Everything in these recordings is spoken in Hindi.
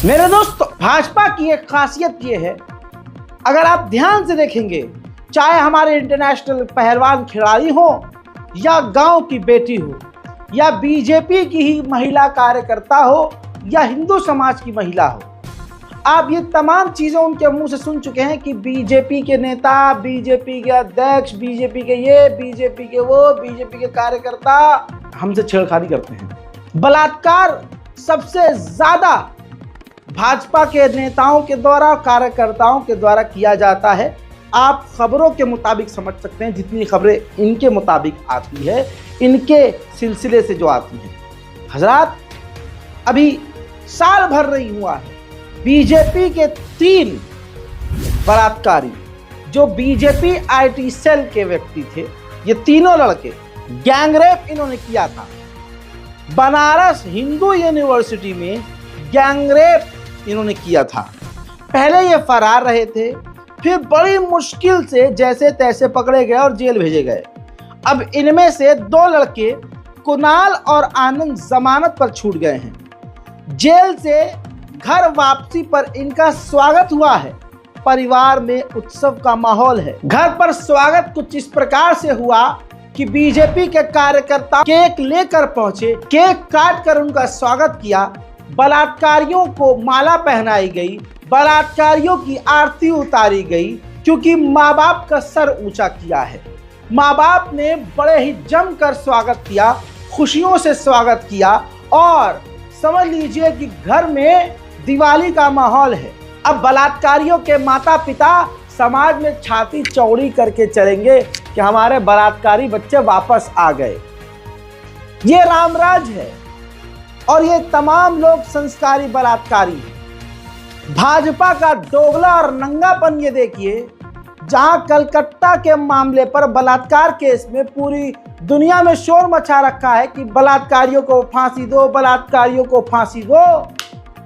मेरे दोस्तों, भाजपा की एक खासियत ये है, अगर आप ध्यान से देखेंगे, चाहे हमारे इंटरनेशनल पहलवान खिलाड़ी हो या गांव की बेटी हो या बीजेपी की ही महिला कार्यकर्ता हो या हिंदू समाज की महिला हो, आप ये तमाम चीज़ें उनके मुंह से सुन चुके हैं कि बीजेपी के नेता, बीजेपी के अध्यक्ष, बीजेपी के ये, बीजेपी के वो, बीजेपी के कार्यकर्ता हमसे छेड़खानी करते हैं। बलात्कार सबसे ज़्यादा भाजपा के नेताओं के द्वारा, कार्यकर्ताओं के द्वारा किया जाता है। आप खबरों के मुताबिक समझ सकते हैं, जितनी खबरें इनके मुताबिक आती है, इनके सिलसिले से जो आती हैं। हजरात, अभी साल भर नहीं हुआ है, बीजेपी के 3 बलात्कारी जो बीजेपी आईटी सेल के व्यक्ति थे, ये तीनों लड़के गैंगरेप इन्होंने किया था। बनारस हिंदू यूनिवर्सिटी में गैंगरेप इन्होंने किया था। पहले ये फरार रहे थे, फिर बड़ी मुश्किल से जैसे तैसे पकड़े गए और जेल भेजे गए। अब इनमें से 2 लड़के कुणाल और आनंद जमानत पर छूट गए हैं। जेल से घर वापसी पर इनका स्वागत हुआ है। परिवार में उत्सव का माहौल है। घर पर स्वागत कुछ इस प्रकार से हुआ कि बीजेपी के कार्यकर्ता केक लेकर पहुंचे, केक काट कर उनका स्वागत किया। बलात्कारियों को माला पहनाई गई, बलात्कारियों की आरती उतारी गई, क्योंकि माँ बाप का सर ऊंचा किया है। माँ बाप ने बड़े ही जमकर स्वागत किया, खुशियों से स्वागत किया, और समझ लीजिए कि घर में दिवाली का माहौल है। अब बलात्कारियों के माता पिता समाज में छाती चौड़ी करके चलेंगे कि हमारे बलात्कारी बच्चे वापस आ गए। ये रामराज है, और ये तमाम लोग संस्कारी बलात्कारी हैं। भाजपा का दोगला और नंगापन ये देखिए, जहां कलकत्ता के मामले पर बलात्कार केस में पूरी दुनिया में शोर मचा रखा है कि बलात्कारियों को फांसी दो, बलात्कारियों को फांसी दो,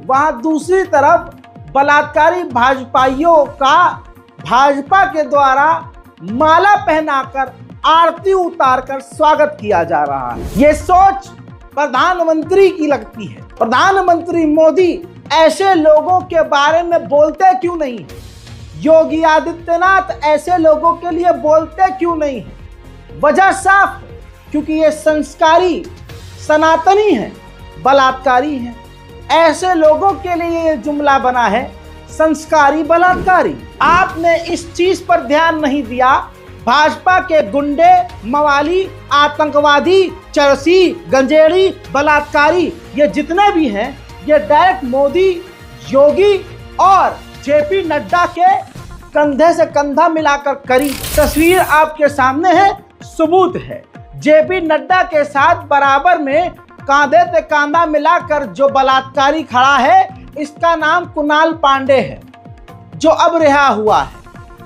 वहां दूसरी तरफ बलात्कारी भाजपाइयों का भाजपा के द्वारा माला पहनाकर, आरती उतारकर स्वागत किया जा रहा है। ये सोच प्रधानमंत्री की लगती है। प्रधानमंत्री मोदी ऐसे लोगों के बारे में बोलते क्यों नहीं है? योगी आदित्यनाथ ऐसे लोगों के लिए बोलते क्यों नहीं है? वजह साफ है, क्योंकि ये संस्कारी सनातनी हैं, बलात्कारी हैं। ऐसे लोगों के लिए ये जुमला बना है, संस्कारी बलात्कारी। आपने इस चीज पर ध्यान नहीं दिया। भाजपा के गुंडे, मवाली, आतंकवादी, चरसी, गंजेड़ी, बलात्कारी, ये जितने भी हैं, ये डायरेक्ट मोदी, योगी और जेपी नड्डा के कंधे से कंधा मिलाकर करी। तस्वीर आपके सामने है, सबूत है। जेपी नड्डा के साथ बराबर में कांधे से कांधा मिलाकर जो बलात्कारी खड़ा है, इसका नाम कुणाल पांडे है, जो अब रिहा हुआ है।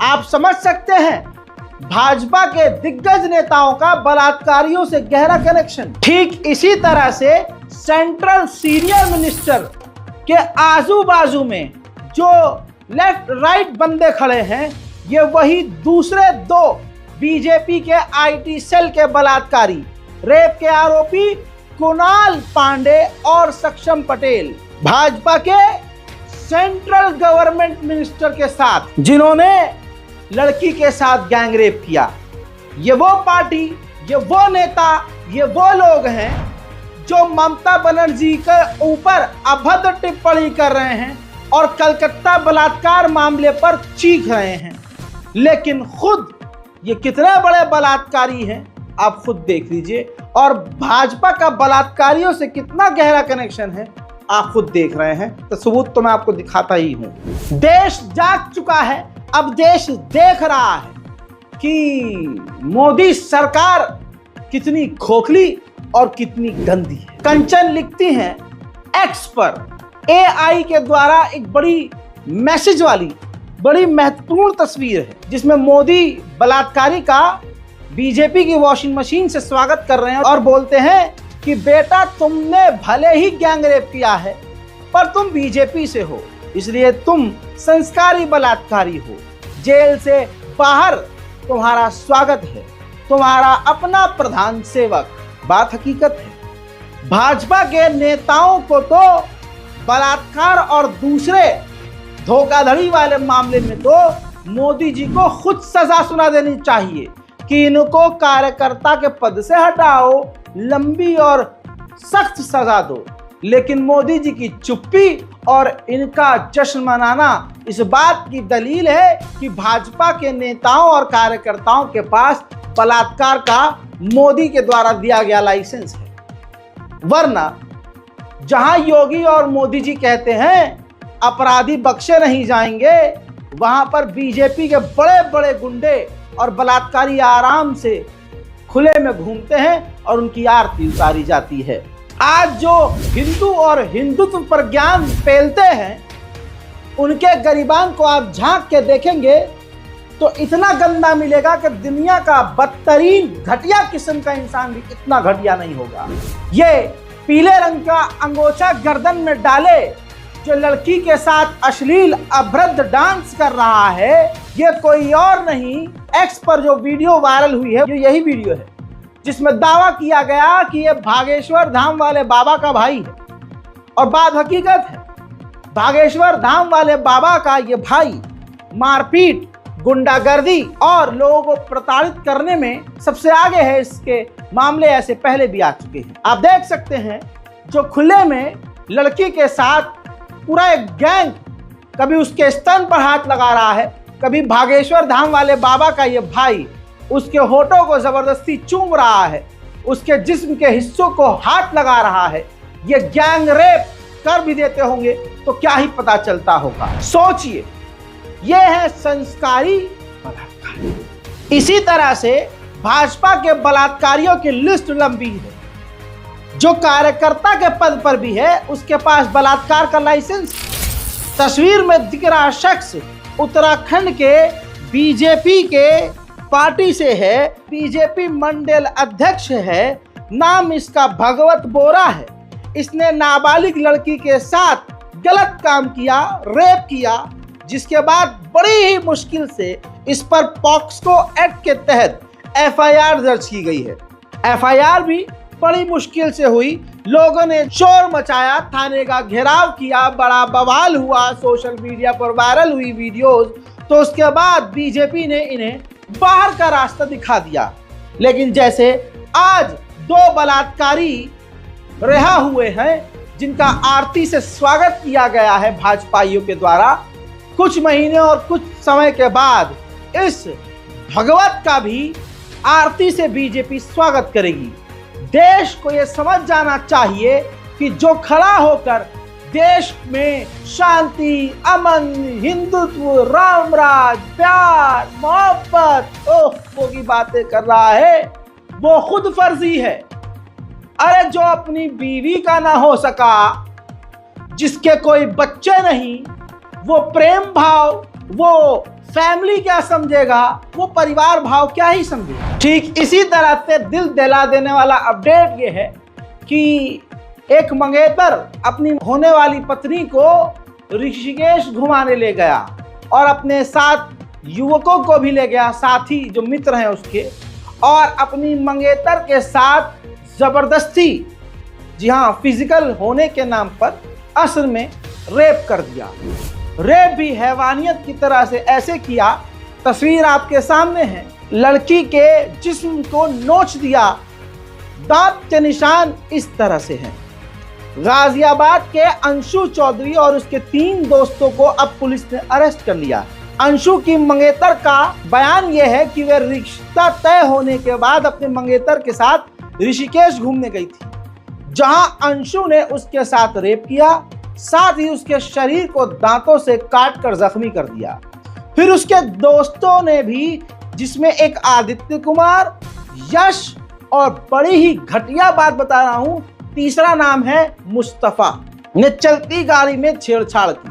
आप समझ सकते हैं भाजपा के दिग्गज नेताओं का बलात्कारियों से गहरा कनेक्शन। ठीक इसी तरह से सेंट्रल सीनियर मिनिस्टर के आजू बाजू में जो लेफ्ट राइट बंदे खड़े हैं, ये वही दूसरे 2 बीजेपी के आईटी सेल के बलात्कारी, रेप के आरोपी कुणाल पांडे और सक्षम पटेल, भाजपा के सेंट्रल गवर्नमेंट मिनिस्टर के साथ, जिन्होंने लड़की के साथ गैंगरेप किया। ये वो पार्टी, ये वो नेता, ये वो लोग हैं जो ममता बनर्जी के ऊपर अभद्र टिप्पणी कर रहे हैं और कलकत्ता बलात्कार मामले पर चीख रहे हैं। लेकिन खुद ये कितने बड़े बलात्कारी हैं, आप खुद देख लीजिए। और भाजपा का बलात्कारियों से कितना गहरा कनेक्शन है, आप खुद देख रहे हैं। तो सबूत तो मैं आपको दिखाता ही हूं। देश जाग चुका है। अब देश देख रहा है कि मोदी सरकार कितनी खोखली और कितनी गंदी है। कंचन लिखती हैं एक्स पर, AI के द्वारा एक बड़ी मैसेज वाली, बड़ी महत्वपूर्ण तस्वीर है, जिसमें मोदी बलात्कारी का बीजेपी की वॉशिंग मशीन से स्वागत कर रहे हैं और बोलते हैं कि बेटा, तुमने भले ही गैंगरेप किया है, पर तुम बीजेपी से हो, इसलिए तुम संस्कारी बलात्कारी हो। जेल से बाहर तुम्हारा स्वागत है, तुम्हारा अपना प्रधान सेवक। बात हकीकत है। भाजपा के नेताओं को तो बलात्कार और दूसरे धोखाधड़ी वाले मामले में तो मोदी जी को खुद सजा सुना देनी चाहिए कि इनको कार्यकर्ता के पद से हटाओ, लंबी और सख्त सजा दो। लेकिन मोदी जी की चुप्पी और इनका जश्न मनाना इस बात की दलील है कि भाजपा के नेताओं और कार्यकर्ताओं के पास बलात्कार का मोदी के द्वारा दिया गया लाइसेंस है। वरना जहां योगी और मोदी जी कहते हैं अपराधी बख्शे नहीं जाएंगे, वहां पर बीजेपी के बड़े बड़े गुंडे और बलात्कारी आराम से खुले में घूमते हैं और उनकी आरती उतारी जाती है। आज जो हिंदू और हिंदुत्व पर ज्ञान फैलते हैं, उनके गरिबान को आप झांक के देखेंगे तो इतना गंदा मिलेगा कि दुनिया का बदतरीन घटिया किस्म का इंसान भी इतना घटिया नहीं होगा। ये पीले रंग का अंगोछा गर्दन में डाले जो लड़की के साथ अश्लील अभद्र डांस कर रहा है, ये कोई और नहीं, एक्स पर जो वीडियो वायरल हुई है, ये यही वीडियो है जिसमें दावा किया गया कि ये भागेश्वर धाम वाले बाबा का भाई है। और बात हकीकत है, भागेश्वर धाम वाले बाबा का ये भाई मारपीट, गुंडागर्दी और लोगों को प्रताड़ित करने में सबसे आगे है। इसके मामले ऐसे पहले भी आ चुके हैं। आप देख सकते हैं जो खुले में लड़की के साथ पूरा एक गैंग कभी उसके स्तन पर हाथ लगा रहा है, कभी भागेश्वर धाम वाले बाबा का ये भाई उसके होठों को जबरदस्ती चूम रहा है, उसके जिस्म के हिस्सों को हाथ लगा रहा है। ये गैंग रेप कर भी देते होंगे तो क्या ही पता चलता होगा। सोचिए, ये है संस्कारी बलात्कारी। इसी तरह से भाजपा के बलात्कारियों की लिस्ट लंबी है। जो कार्यकर्ता के पद पर भी है उसके पास बलात्कार का लाइसेंस। तस्वीर में दिख रहा शख्स उत्तराखंड के बीजेपी के पार्टी से है, बीजेपी मंडल अध्यक्ष है। नाम इसका भगवत बोरा है। इसने नाबालिग लड़की के साथ गलत काम किया, रेप किया, जिसके बाद बड़ी ही मुश्किल से इस पर पॉक्सो एक्ट के तहत एफआईआर दर्ज की गई है। एफआईआर भी बड़ी मुश्किल से हुई। लोगों ने शोर मचाया, थाने का घेराव किया, बड़ा बवाल हुआ, सोशल मीडिया पर वायरल हुई वीडियोस। तो उसके बाद बीजेपी ने इन्हें बाहर का रास्ता दिखा दिया। लेकिन जैसे आज दो बलात्कारी रिहा हुए हैं जिनका आरती से स्वागत किया गया है भाजपाइयों के द्वारा, कुछ महीने और कुछ समय के बाद इस भगवत का भी आरती से बीजेपी स्वागत करेगी। देश को यह समझ जाना चाहिए कि जो खड़ा होकर देश में शांति, अमन, हिंदुत्व, रामराज, प्यार, मोहब्बत वो की बातें कर रहा है, वो खुद फर्जी है। अरे जो अपनी बीवी का ना हो सका, जिसके कोई बच्चे नहीं, वो प्रेम भाव, वो फैमिली क्या समझेगा, वो परिवार भाव क्या ही समझेगा। ठीक इसी तरह से दिल दहला देने वाला अपडेट ये है कि एक मंगेतर अपनी होने वाली पत्नी को ऋषिकेश घुमाने ले गया और अपने साथ युवकों को भी ले गया, साथी जो मित्र हैं उसके, और अपनी मंगेतर के साथ जबरदस्ती, जी हाँ, फिजिकल होने के नाम पर असल में रेप कर दिया। रेप भी हैवानियत की तरह से ऐसे किया, तस्वीर आपके सामने है। लड़की के जिस्म को नोच दिया, दांत के निशान इस तरह से हैं। गाजियाबाद के अंशु चौधरी और उसके 3 दोस्तों को अब पुलिस ने अरेस्ट कर लिया। अंशु की मंगेतर का बयान यह है कि वह रिश्ता तय होने के बाद अपने मंगेतर के साथ ऋषिकेश घूमने गई थी, जहां अंशु ने उसके साथ रेप किया, साथ ही उसके शरीर को दांतों से काटकर जख्मी कर दिया। फिर उसके दोस्तों ने भी, जिसमें एक आदित्य कुमार, यश और बड़ी ही घटिया बात बता रहा हूं, तीसरा नाम है मुस्तफा, ने चलती गाड़ी में छेड़छाड़ की।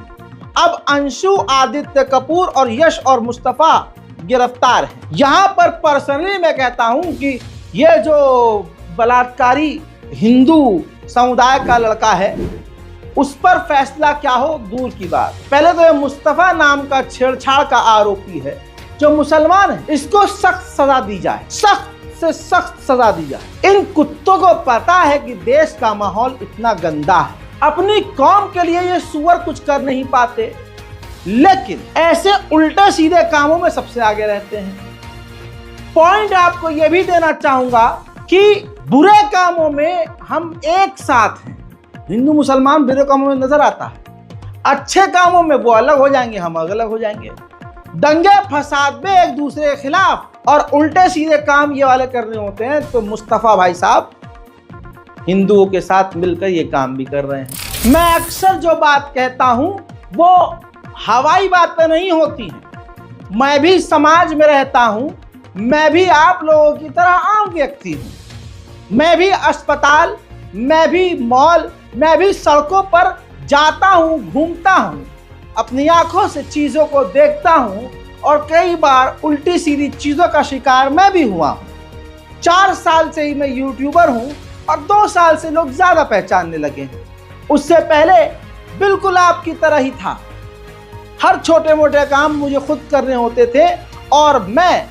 अब अंशु, आदित्य कपूर और यश और मुस्तफा गिरफ्तार हैं। यहां पर पर्सनली मैं कहता हूं कि यह जो बलात्कारी हिंदू समुदाय का लड़का है, उस पर फैसला क्या हो दूर की बात। पहले तो ये मुस्तफा नाम का छेड़छाड़ का आरोपी है जो मुसलमान है, इसको सख्त सजा दी जाए, सख्त से सख्त सजा दी जाए। इन कुत्तों को पता है कि देश का माहौल इतना गंदा है, अपनी कौम के लिए ये सुअर कुछ कर नहीं पाते, लेकिन ऐसे उल्टे सीधे कामों में सबसे आगे रहते हैं। पॉइंट आपको यह भी देना चाहूंगा कि बुरे कामों में हम एक साथ हैं। हिंदू मुसलमान बुरे कामों में नजर आता है, अच्छे कामों में वो अलग हो जाएंगे, हम अलग हो जाएंगे। दंगे फसाद में एक दूसरे के खिलाफ और उल्टे सीधे काम ये वाले करने होते हैं, तो मुस्तफा भाई साहब हिंदुओं के साथ मिलकर ये काम भी कर रहे हैं। मैं अक्सर जो बात कहता हूं वो हवाई बातें नहीं होती हैं। मैं भी समाज में रहता हूं, मैं भी आप लोगों की तरह आम व्यक्ति हूं। मैं भी अस्पताल, मैं भी मॉल, मैं भी सड़कों पर जाता हूं, घूमता हूं, अपनी आंखों से चीजों को देखता हूं और कई बार उल्टी सीधी चीजों का शिकार मैं भी हुआ हूं। 4 साल से ही मैं यूट्यूबर हूं और 2 साल से लोग ज्यादा पहचानने लगे हैं। उससे पहले बिल्कुल आपकी तरह ही था। हर छोटे मोटे काम मुझे खुद करने होते थे और मैं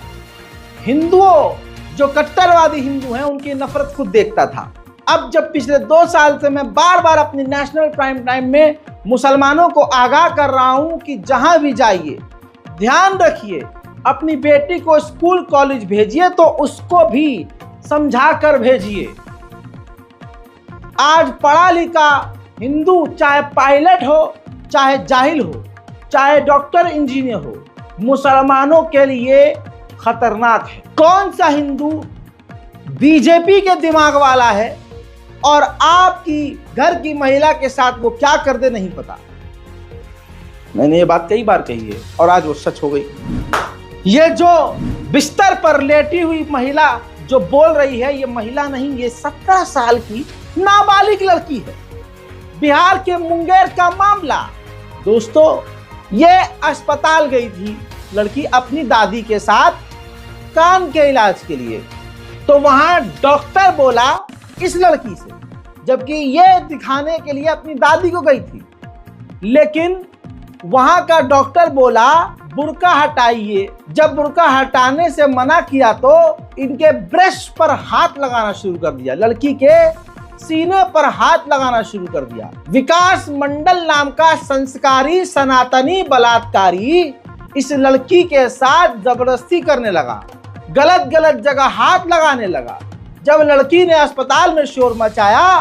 हिंदुओं, जो कट्टरवादी हिंदू हैं, उनकी नफरत खुद देखता था। अब जब पिछले 2 साल से मैं बार बार अपनी नेशनल प्राइम टाइम में मुसलमानों को आगाह कर रहा हूं कि जहां भी जाइए ध्यान रखिए, अपनी बेटी को स्कूल कॉलेज भेजिए तो उसको भी समझा कर भेजिए। आज पढ़ा लिखा हिंदू, चाहे पायलट हो, चाहे जाहिल हो, चाहे डॉक्टर इंजीनियर हो, मुसलमानों के लिए खतरनाक है। कौन सा हिंदू बीजेपी के दिमाग वाला है और आपकी घर की महिला के साथ वो क्या कर दे नहीं पता। मैंने ये बात कई बार कही है और आज वो सच हो गई। ये जो बिस्तर पर लेटी हुई महिला जो बोल रही है, ये महिला नहीं, ये 17 साल की नाबालिग लड़की है। बिहार के मुंगेर का मामला दोस्तों, ये अस्पताल गई थी लड़की अपनी दादी के साथ कान के इलाज के लिए, तो वहां डॉक्टर बोला इस लड़की से, जबकि ये दिखाने के लिए अपनी दादी को गई थी, लेकिन वहां का डॉक्टर बोला बुर्का हटाइए। जब बुर्का हटाने से मना किया तो इनके ब्रेस्ट पर हाथ लगाना शुरू कर दिया, लड़की के सीने पर हाथ लगाना शुरू कर दिया। विकास मंडल नाम का संस्कारी सनातनी बलात्कारी इस लड़की के साथ जबरदस्ती करने लगा, गलत गलत जगह हाथ लगाने लगा। जब लड़की ने अस्पताल में शोर मचाया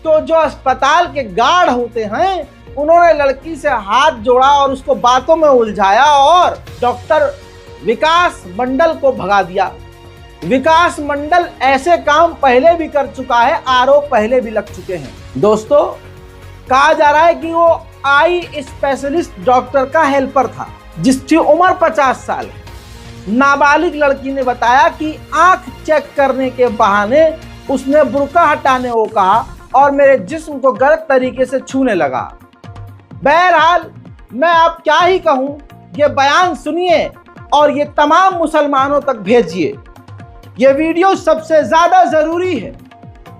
तो जो अस्पताल के गार्ड होते हैं उन्होंने लड़की से हाथ जोड़ा और उसको बातों में उलझाया और डॉक्टर विकास मंडल को भगा दिया। विकास मंडल ऐसे काम पहले भी कर चुका है, आरोप पहले भी लग चुके हैं। दोस्तों, कहा जा रहा है कि वो आई स्पेशलिस्ट डॉक्टर का हेल्पर था जिसकी उम्र 50 साल है। नाबालिग लड़की ने बताया कि आंख चेक करने के बहाने उसने बुर्का हटाने को कहा और मेरे जिस्म को गलत तरीके से छूने लगा। बहरहाल मैं अब क्या ही कहूं, ये बयान सुनिए और ये तमाम मुसलमानों तक भेजिए। ये वीडियो सबसे ज़्यादा ज़रूरी है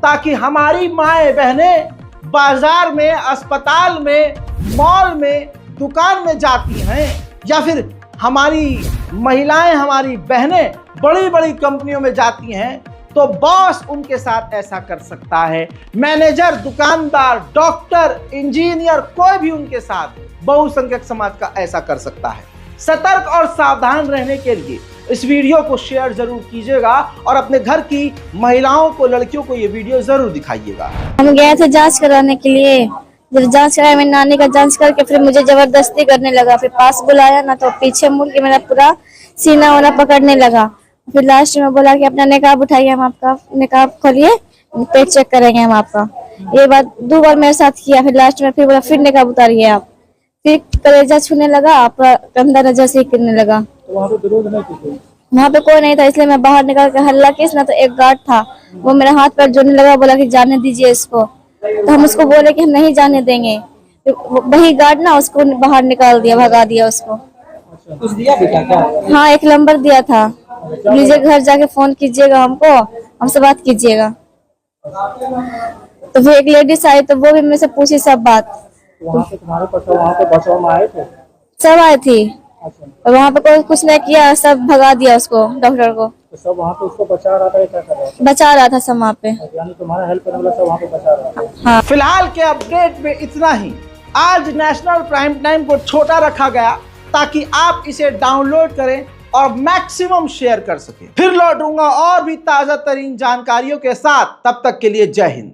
ताकि हमारी माएँ बहनें बाजार में, अस्पताल में, मॉल में, दुकान में जाती हैं या फिर हमारी महिलाएं, हमारी बहनें बड़ी बड़ी कंपनियों में जाती हैं तो बॉस उनके साथ ऐसा कर सकता है। मैनेजर, दुकानदार, डॉक्टर, इंजीनियर, कोई भी उनके साथ बहुसंख्यक समाज का ऐसा कर सकता है। सतर्क और सावधान रहने के लिए इस वीडियो को शेयर जरूर कीजिएगा और अपने घर की महिलाओं को, लड़कियों को ये वीडियो जरूर दिखाइएगा। हम गए थे जांच कराने के लिए, जब जांच कराया मेरी नानी का जांच करके फिर मुझे जबरदस्ती करने लगा। फिर पास बुलाया ना तो पीछे मुड़ के मेरा पूरा सीना वाला पकड़ने लगा। फिर लास्ट में बोला कि अपना निकाब उठाइए, हम आपका निकाब खोलिए, पेट चेक करेंगे हम आपका। ये बात 2 बार मेरे साथ किया। फिर लास्ट में फिर बोला फिर निकाब उतारिए आप। फिर कलेजा छूने लगा, आपका कंधा नजर से गिरने लगा। वहाँ पे कोई नहीं था, इसलिए मैं बाहर निकल के हल्ला की ना तो एक गार्ड था, वो मेरा हाथ पैर जोड़ने लगा, बोला कि जाने दीजिए इसको। तो हम उसको बोले कि हम नहीं जाने देंगे। वही गार्ड ना उसको बाहर निकाल दिया, भगा दिया उसको। कुछ दिया भी क्या? हाँ, 1 नंबर दिया था, लीजिए घर जाके फोन कीजिएगा हमको, हमसे बात कीजिएगा। तो फिर एक लेडीज आई तो वो भी मेरे से पूछी सब बात। वहाँ पे तुम्हारे वहाँ पे बचाव में आए थे? सब आए थी। अच्छा, और वहाँ पे कोई कुछ नहीं किया, सब भगा दिया उसको, डॉक्टर को। तो सब वहाँ पे उसको बचा रहा था या क्या कर रहा था? बचा रहा था सब वहाँ पे। यानी तुम्हारा हेल्प करने वाला सब वहाँ पे बचा रहा था। हाँ। फिलहाल के अपडेट में इतना ही। आज नेशनल प्राइम टाइम को छोटा रखा गया ताकि आप इसे डाउनलोड करें और मैक्सिमम शेयर कर सकें। फिर लौटूंगा और भी ताजा तरीन जानकारियों के साथ, तब तक के लिए जय हिंद।